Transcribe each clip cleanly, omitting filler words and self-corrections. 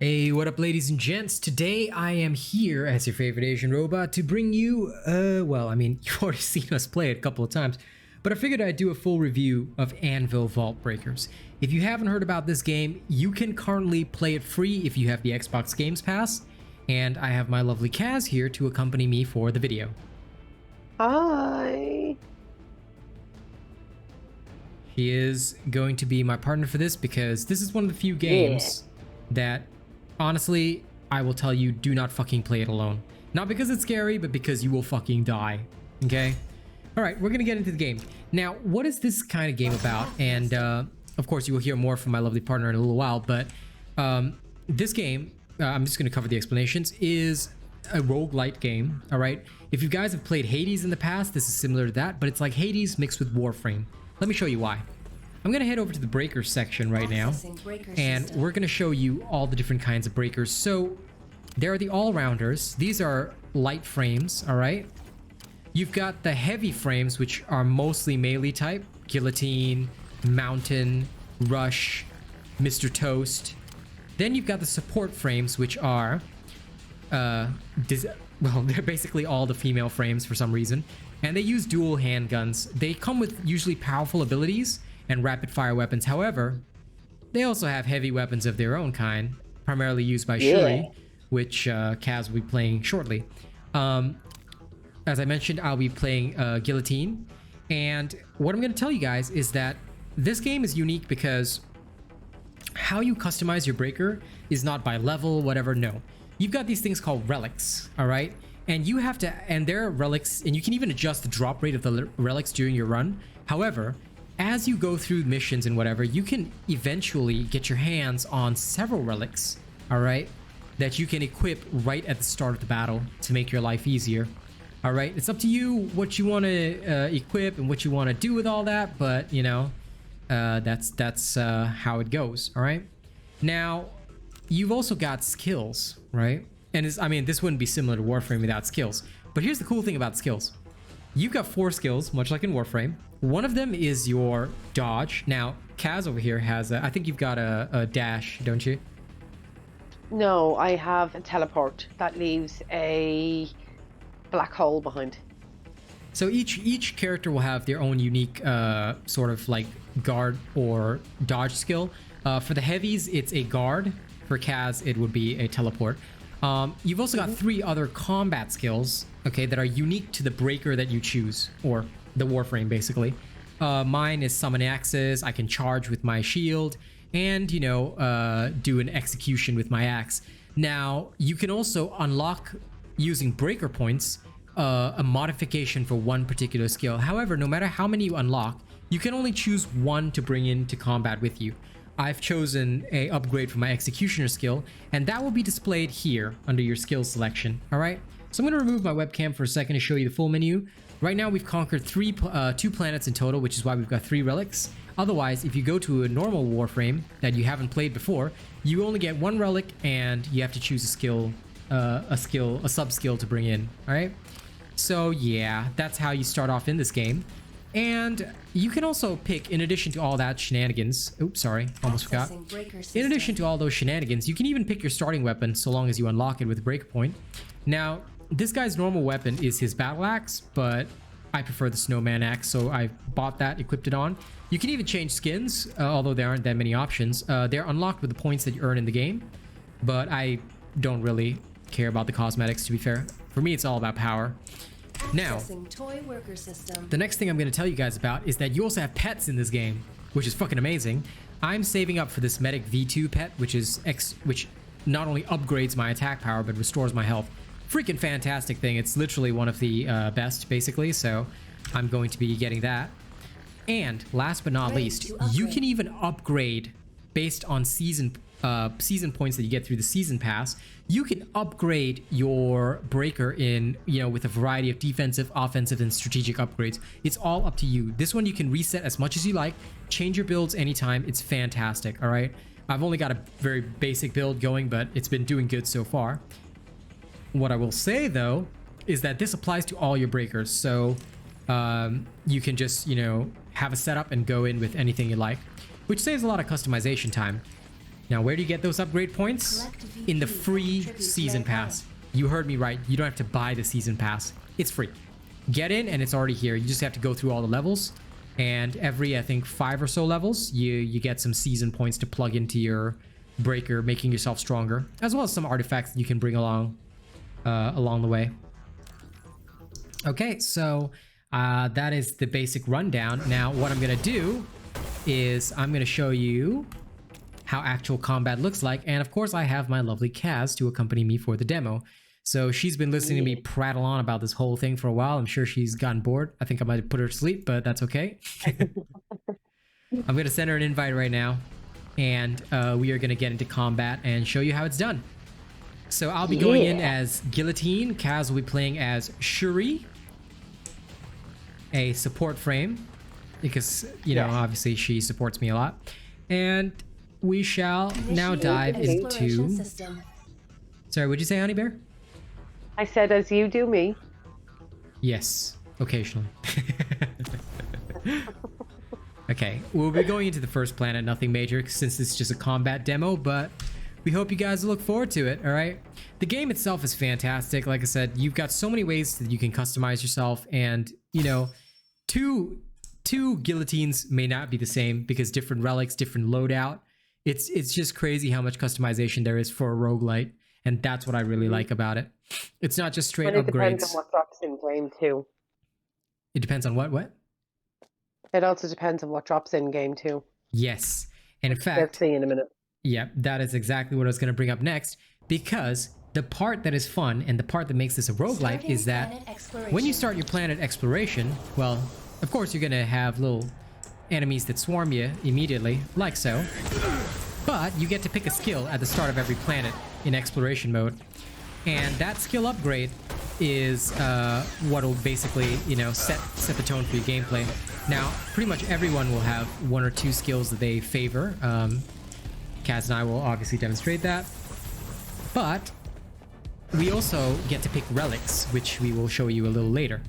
Hey, what up ladies and gents? Today I am here as your favorite Asian robot to bring you, well, I mean, you've already seen us play it a couple of times, but I figured I'd do a full review of ANVIL Vault Breakers. If you haven't heard about this game, you can currently play it free if you have the Xbox Games Pass, and I have my lovely Kaz here to accompany me for the video. Hi. He is going to be my partner for this because this is one of the few games that, honestly, I will tell you, do not fucking play it alone. Not because it's scary, but because you will fucking die. Okay? Alright, we're gonna get into the game. Now, what is this kind of game about? And, of course, you will hear more from my lovely partner in a little while, but this game, I'm just gonna cover the explanations, is a roguelite game, alright? If you guys have played Hades in the past, this is similar to that, but it's like Hades mixed with Warframe. Let me show you why. I'm gonna head over to the breakers section right now, and we're gonna show you all the different kinds of breakers. So there are the all-rounders. These are light frames, all right? You've got the heavy frames, which are mostly melee type: Guillotine, Mountain, Rush, Mr. Toast. Then you've got the support frames, which are well, they're basically all the female frames for some reason, and they use dual handguns. They come with usually powerful abilities and rapid fire weapons. However, they also have heavy weapons of their own kind, primarily used by Shuri, which Kaz will be playing shortly. As I mentioned, I'll be playing Guillotine, and what I'm going to tell you guys is that this game is unique because how you customize your breaker is not by level, whatever. No, you've got these things called relics, all right? And you have to, and there are relics, and you can even adjust the drop rate of the relics during your run. However, as you go through missions and whatever, you can eventually get your hands on several relics, all right, that you can equip right at the start of the battle to make your life easier. All right, it's up to you what you want to equip and what you want to do with all that, but you know, that's how it goes. All right. Now, you've also got skills, right? And I mean, this wouldn't be similar to Warframe without skills. But here's the cool thing about skills. You've got 4 skills, much like in Warframe. One of them is your dodge. Now, Kaz over here has I think you've got a dash, don't you? No, I have a teleport that leaves a black hole behind. So each character will have their own unique sort of like guard or dodge skill. For the heavies, it's a guard. For Kaz, it would be a teleport. You've also got 3 other combat skills, okay, that are unique to the breaker that you choose, or the Warframe, basically. Mine is summon axes. I can charge with my shield, and, you know, do an execution with my axe. Now, you can also unlock, using breaker points, a modification for one particular skill. However, no matter how many you unlock, you can only choose one to bring into combat with you. I've chosen a upgrade for my executioner skill, and that will be displayed here under your skills selection. All right, so I'm going to remove my webcam for a second to show you the full menu. Right now we've conquered 2 planets in total, which is why we've got 3 relics. Otherwise, if you go to a normal Warframe that you haven't played before, you only get 1 relic, and you have to choose a sub skill to bring in. All right, so yeah, that's how you start off in this game. And you can also pick, in addition to all that shenanigans, oops, sorry, almost forgot. In addition to all those shenanigans, you can even pick your starting weapon so long as you unlock it with a breakpoint. Now, this guy's normal weapon is his battle axe, but I prefer the snowman axe, so I bought that, equipped it on. You can even change skins, although there aren't that many options. They're unlocked with the points that you earn in the game, but I don't really care about the cosmetics, to be fair. For me, it's all about power. Now, the next thing I'm going to tell you guys about is that you also have pets in this game, which is fucking amazing. I'm saving up for this Medic V2 pet, which not only upgrades my attack power, but restores my health. Freaking fantastic thing. It's literally one of the best, basically, so I'm going to be getting that. And last but not least, you can even upgrade based on season points that you get through the season pass. You can upgrade your breaker in, you know, with a variety of defensive, offensive, and strategic upgrades. It's all up to you. This one you can reset as much as you like, change your builds anytime. It's fantastic. All right, I've only got a very basic build going, but it's been doing good so far. What I will say though is that this applies to all your breakers, so you can just, you know, have a setup and go in with anything you like, which saves a lot of customization time. Now, where do you get those upgrade points? In the free season pass. You heard me right. You don't have to buy the season pass. It's free. Get in and it's already here. You just have to go through all the levels. And every, I think, 5 or so levels, you get some season points to plug into your breaker, making yourself stronger. As well as some artifacts that you can bring along the way. Okay, so that is the basic rundown. Now, what I'm going to do is I'm going to show you how actual combat looks like. And of course, I have my lovely Kaz to accompany me for the demo. So she's been listening to me prattle on about this whole thing for a while. I'm sure she's gotten bored. I think I might put her to sleep, but that's okay. I'm going to send her an invite right now. And we are going to get into combat and show you how it's done. So I'll be going in as Guillotine. Kaz will be playing as Shuri, a support frame, because, you know, obviously she supports me a lot. And we shall now dive into... Sorry, what'd you say, Honey Bear? I said, as you do me. Yes, occasionally. Okay, we'll be going into the first planet, nothing major, since it's just a combat demo, but we hope you guys look forward to it, alright? The game itself is fantastic. Like I said, you've got so many ways that you can customize yourself, and, you know, two guillotines may not be the same because different relics, different loadout. It's just crazy how much customization there is for a roguelite, and that's what I really like about it. It's not just straight upgrades. It depends on what drops in game too. It depends on what? It also depends on what drops in game too. Yes, and in fact, let's see in a minute. Yeah, that is exactly what I was going to bring up next, because the part that is fun and the part that makes this a roguelite is that when you start your planet exploration, well, of course you're going to have little enemies that swarm you immediately, like so. But you get to pick a skill at the start of every planet in exploration mode. And that skill upgrade is what will basically, you know, set the tone for your gameplay. Now, pretty much everyone will have 1 or 2 skills that they favor. Kaz and I will obviously demonstrate that. But we also get to pick relics, which we will show you a little later.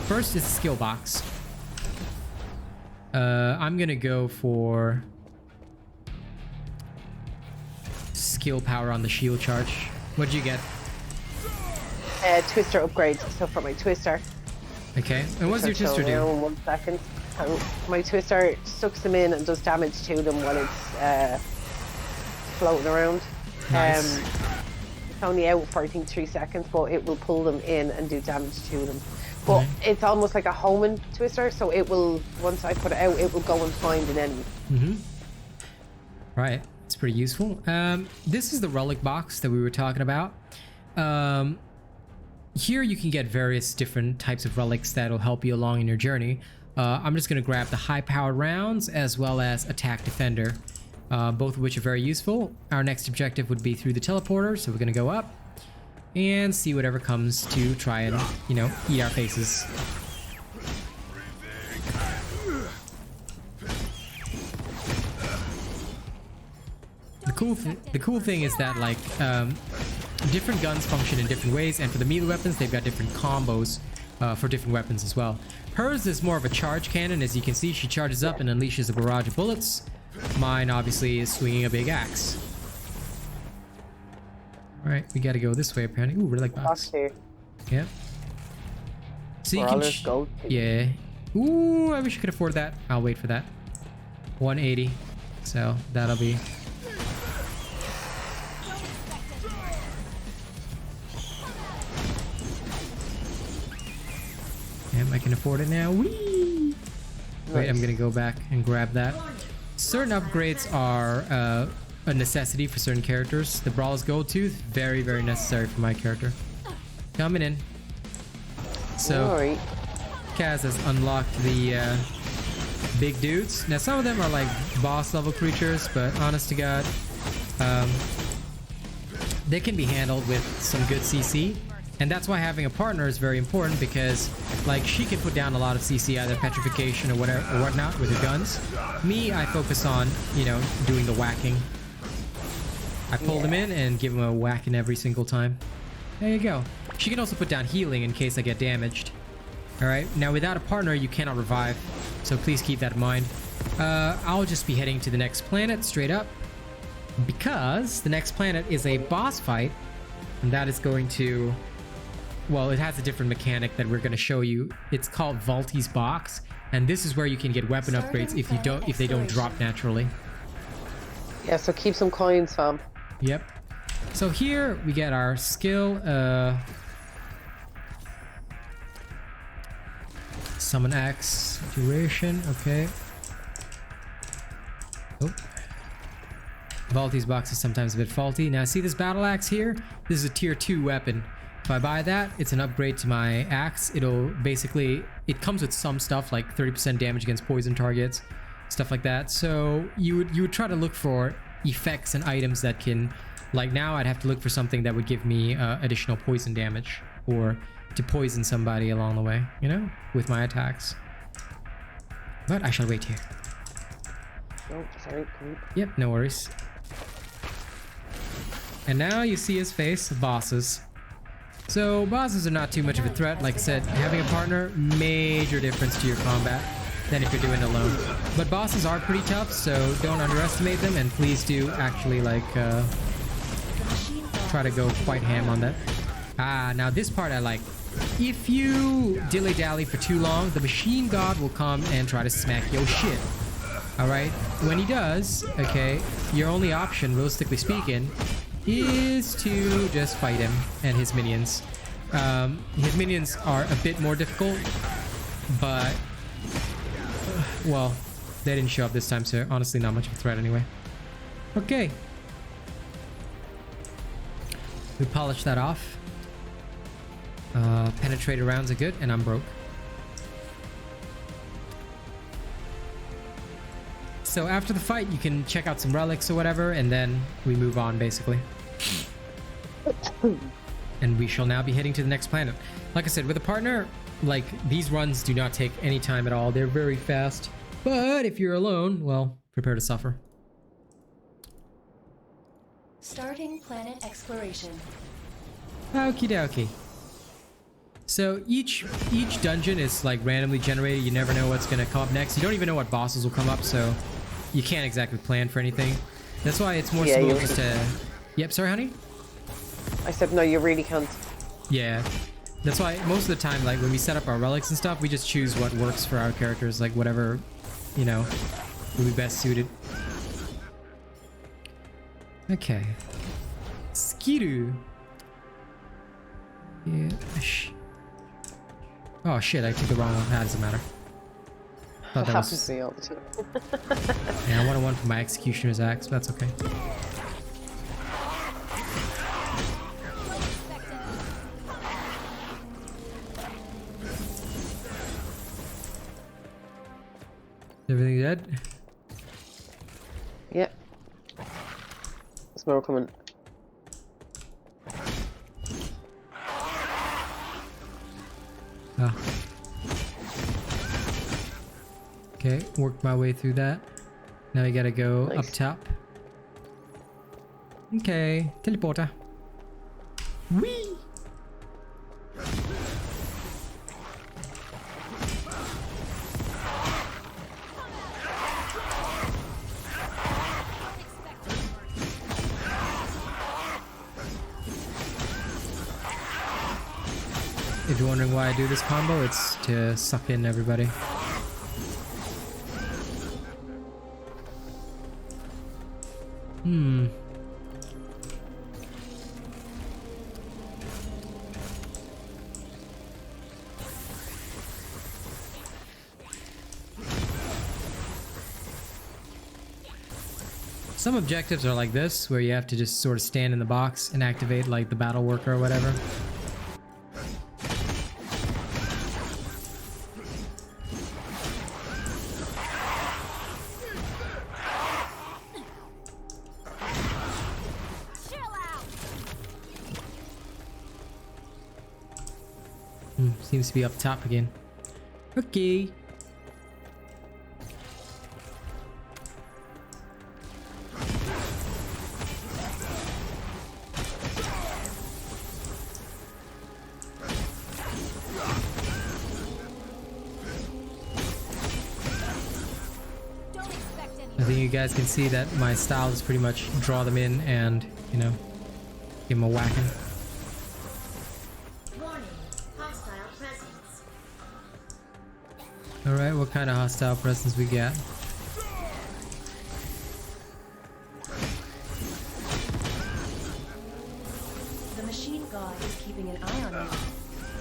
First is the skill box. I'm gonna go for skill power on the shield charge. What'd you get? Twister upgrade. So for my twister. Okay. And what's your twister do? 1 second. My twister sucks them in and does damage to them when it's floating around. Nice. It's only out for I think 3 seconds, but it will pull them in and do damage to them. But it's almost like a homing twister, so it will, once I put it out, it will go and find an enemy. Right, it's pretty useful. This is the relic box that we were talking about. Here you can get various different types of relics that'll help you along in your journey. I'm just going to grab the high-powered rounds as well as attack defender, both of which are very useful. Our next objective would be through the teleporter, so we're going to go up and see whatever comes to try and, you know, eat our faces. The cool thing is that, like, different guns function in different ways, and for the melee weapons, they've got different combos for different weapons as well. Hers is more of a charge cannon. As you can see, she charges up and unleashes a barrage of bullets. Mine, obviously, is swinging a big axe. Alright, we gotta go this way, apparently. Ooh, relic box. Yeah. So you can... Yeah. Ooh, I wish I could afford that. I'll wait for that. 180. So, that'll be... I can afford it now. Whee! Wait, I'm gonna go back and grab that. Certain upgrades are a necessity for certain characters. The Brawler's Gold Tooth, very, very necessary for my character. Coming in. So, Kaz has unlocked the big dudes. Now, some of them are like boss level creatures, but honest to God, they can be handled with some good CC. And that's why having a partner is very important, because like she can put down a lot of CC, either petrification or whatever or whatnot with her guns. Me, I focus on, you know, doing the whacking. I pull them in and give them a whacking every single time. There you go. She can also put down healing in case I get damaged. Alright, now without a partner you cannot revive, so please keep that in mind. I'll just be heading to the next planet straight up. because the next planet is a boss fight, and that is going to, well, it has a different mechanic that we're going to show you. It's called Valti's Box, and this is where you can get weapon upgrades if they don't drop naturally. Yeah, so keep some coins, fam. Yep. So here we get our skill. Summon X duration. Okay. Oh. Valti's Box is sometimes a bit faulty. Now see this battle axe here? This is a tier 2 weapon. If I buy that, it's an upgrade to my axe. It'll basically, it comes with some stuff like 30% damage against poison targets, stuff like that. So you would try to look for effects and items that can, like now I'd have to look for something that would give me additional poison damage, or to poison somebody along the way, you know, with my attacks. But I shall wait here. Oh, sorry. Yep, no worries. And now you see his face, bosses. So bosses are not too much of a threat. Like I said, having a partner, major difference to your combat than if you're doing it alone. But bosses are pretty tough, so don't underestimate them, and please do actually like try to go quite ham on that. Ah, now this part I like. If you dilly-dally for too long, the machine god will come and try to smack your shit. Alright? When he does, okay, your only option, realistically speaking, is to just fight him and his minions. His minions are a bit more difficult, but well, they didn't show up this time, so honestly not much of a threat anyway. Okay. We polish that off. Penetrator rounds are good, and I'm broke. So after the fight, you can check out some relics or whatever, and then we move on, basically. And we shall now be heading to the next planet. Like I said, with a partner, like, these runs do not take any time at all. They're very fast. But if you're alone, well, prepare to suffer. Starting planet exploration. Okie dokie. So each dungeon is like randomly generated. You never know what's gonna come up next. You don't even know what bosses will come up, so you can't exactly plan for anything. That's why it's more smooth just to... Yep, sorry, honey? I said, no, you really can't. Yeah. That's why most of the time, like, when we set up our relics and stuff, we just choose what works for our characters, like, whatever, you know, will be best suited. Okay. Skiru. Yeah. Oh, shit, I took the wrong one. That doesn't matter. That happens to me all the time. Yeah, I want one for my Executioner's Axe, but that's okay. Everything dead? Yeah. There's more coming. Ah. Okay, worked my way through that. Now we gotta go up top. Okay, teleporter. Whee! If you're wondering why I do this combo, it's to suck in everybody. Some objectives are like this, where you have to just sort of stand in the box and activate like the battle worker or whatever. Seems to be up top again. Okay. I think you guys can see that my style is pretty much draw them in and, you know, give them a whacking. Warning, hostile presence. Alright, what kind of hostile presence we got? The machine god is keeping an eye on you.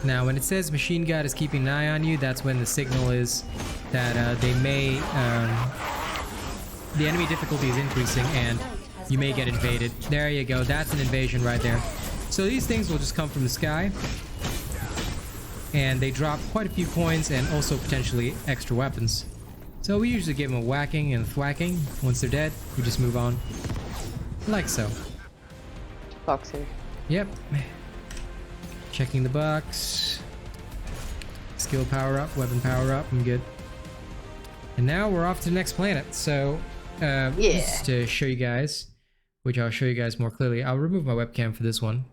Now, when it says machine god is keeping an eye on you, that's when the signal is that they may, the enemy difficulty is increasing and you may get invaded. There you go, that's an invasion right there. So these things will just come from the sky, and they drop quite a few coins and also potentially extra weapons. So we usually give them a whacking and thwacking. Once they're dead, we just move on. Like so. Boxing. Yep. Checking the box. Skill power up, weapon power up, I'm good. And now we're off to the next planet. So, just to show you guys, which I'll show you guys more clearly, I'll remove my webcam for this one.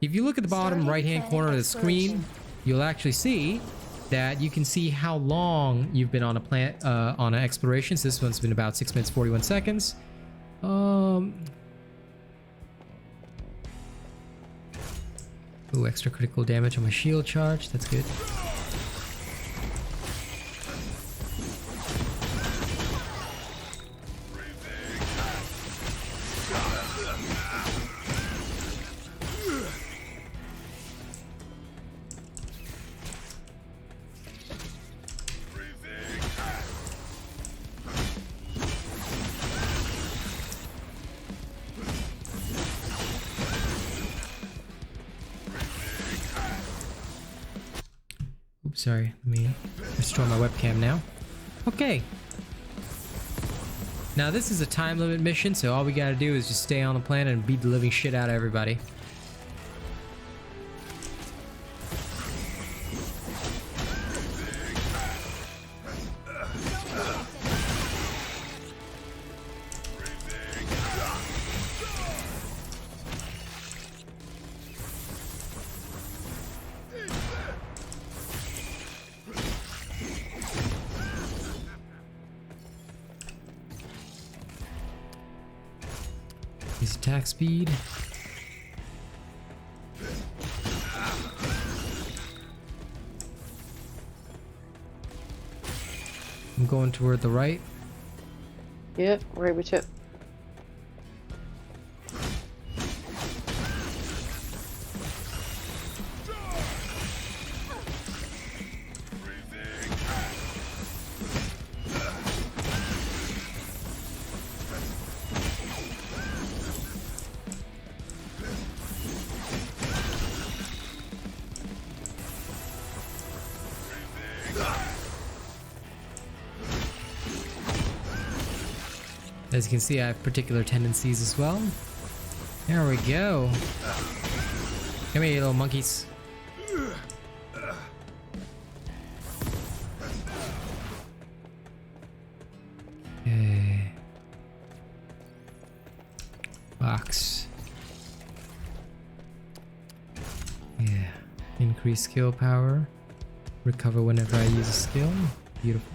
If you look at the bottom right-hand corner of the screen, you'll actually see that you can see how long you've been on a planet, on an exploration. So this one's been about 6 minutes 41 seconds. Ooh, extra critical damage on my shield charge. That's good. Oops, sorry. Let me restore my webcam now. Okay. Now this is a time limit mission, so all we gotta do is just stay on the planet and beat the living shit out of everybody. His attack speed. I'm going toward the right. Yeah, right with you. As you can see, I have particular tendencies as well. There we go. Come here, you little monkeys. Okay. Box. Yeah. Increase skill power. Recover whenever I use a skill. Beautiful.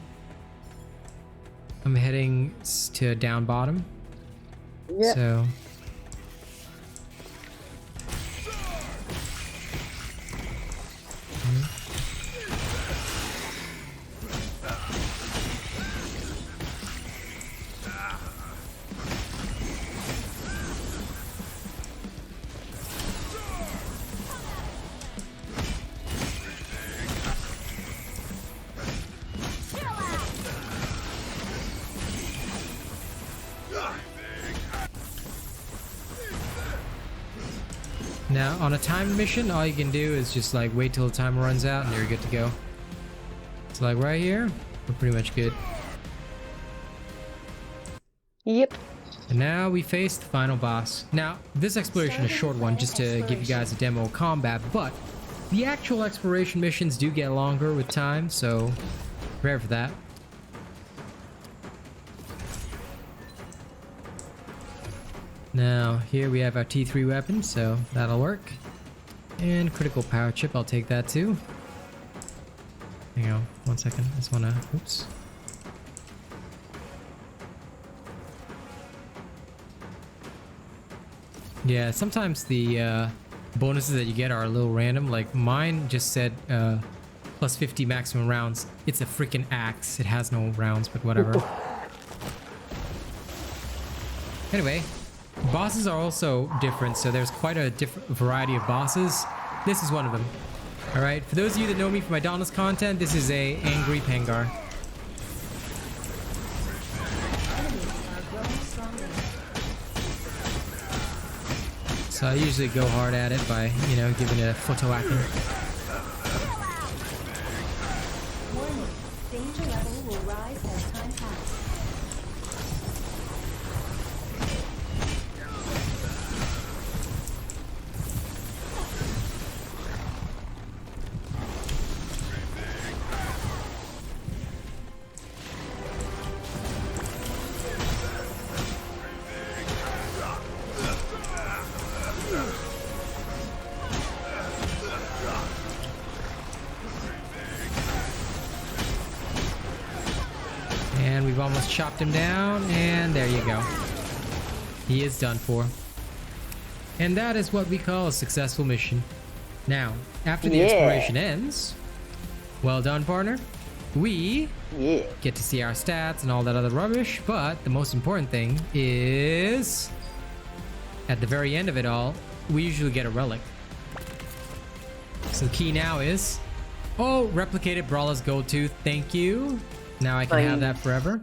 I'm heading to down bottom. Yeah. So now, on a timed mission, all you can do is just like wait till the timer runs out and you're good to go. So like right here, we're pretty much good. Yep. And now we face the final boss. Now, this exploration is a short one just to give you guys a demo of combat, but the actual exploration missions do get longer with time, so prepare for that. Now, here we have our T3 weapon, so that'll work. And critical power chip, I'll take that too. Hang on, 1 second. I just wanna, oops. Yeah, sometimes the bonuses that you get are a little random. Like mine just said plus 50 maximum rounds. It's a freaking axe. It has no rounds, but whatever. Anyway, bosses are also different, so there's quite a different variety of bosses. This is one of them. All right, for those of you that know me from my Dauntless content, this is a angry Pangar. So I usually go hard at it by, you know, giving it a photo whacking. Warning. Danger level will rise as time passes. And we've almost chopped him down, and there you go. He is done for. And that is what we call a successful mission. Now, after the exploration ends, well done, partner. We get to see our stats and all that other rubbish, but the most important thing is, at the very end of it all, we usually get a relic. So the key now is, oh, replicated Brawler's Gold Tooth, thank you. Now I can have that forever.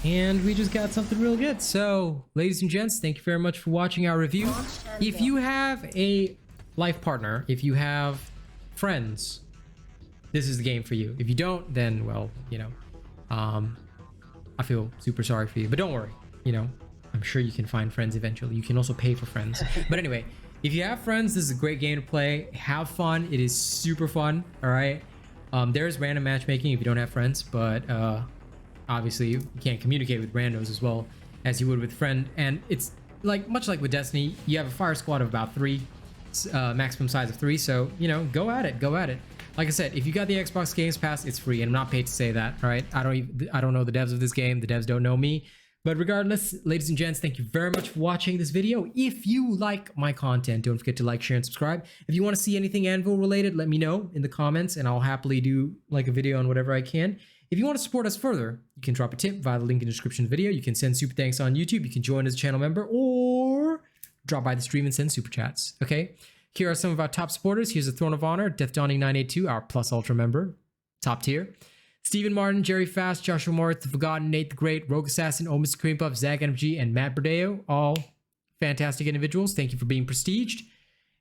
And we just got something real good. So, ladies and gents, thank you very much for watching our review. If you have a life partner, if you have friends, this is the game for you. If you don't, then, well, you know, I feel super sorry for you. But don't worry, you know, I'm sure you can find friends eventually. You can also pay for friends. But anyway, if you have friends, this is a great game to play. Have fun. It is super fun, all right? There's random matchmaking if you don't have friends, but obviously you can't communicate with randos as well as you would with friend. And it's like much like with Destiny, you have a fire squad of about 3, maximum size of 3. So you know, go at it, go at it. Like I said, if you got the Xbox Games Pass, it's free, and I'm not paid to say that. All right, I don't know the devs of this game. The devs don't know me. But regardless, ladies and gents, thank you very much for watching this video. If you like my content, don't forget to like, share, and subscribe. If you want to see anything Anvil related, let me know in the comments, and I'll happily do like a video on whatever I can. If you want to support us further, you can drop a tip via the link in the description of the video. You can send super thanks on YouTube. You can join as a channel member, or drop by the stream and send super chats. Okay, here are some of our top supporters. Here's the Throne of Honor, Death Dawning 982, our Plus Ultra member, top tier. Stephen Martin, Jerry Fast, Joshua Moritz, The Forgotten, Nate the Great, Rogue Assassin, Oh Mr. Cream Puff, Zach NFG, and Matt Berdeo. All fantastic individuals. Thank you for being prestiged.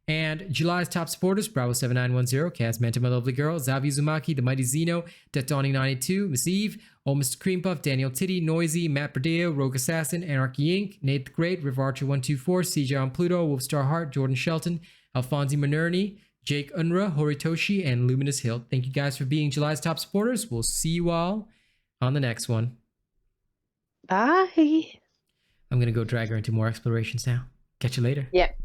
And July's top supporters, Bravo7910, Cazmanta, my lovely girl, Zavi Uzumaki, The Mighty Zeno, Death Dawning 92, Miss Eve, Oh Mr. Cream Puff, Daniel Titty, Noisy, Matt Berdeo, Rogue Assassin, Anarchy Inc., Nate the Great, Riv Archer 124, CJ on Pluto, Wolfstar Heart, Jordan Shelton, Alfonsi Manerni, Jake Unra, Horitoshi, and Luminous Hill. Thank you guys for being July's top supporters. We'll see you all on the next one. Bye. I'm going to go drag her into more explorations now. Catch you later. Yep.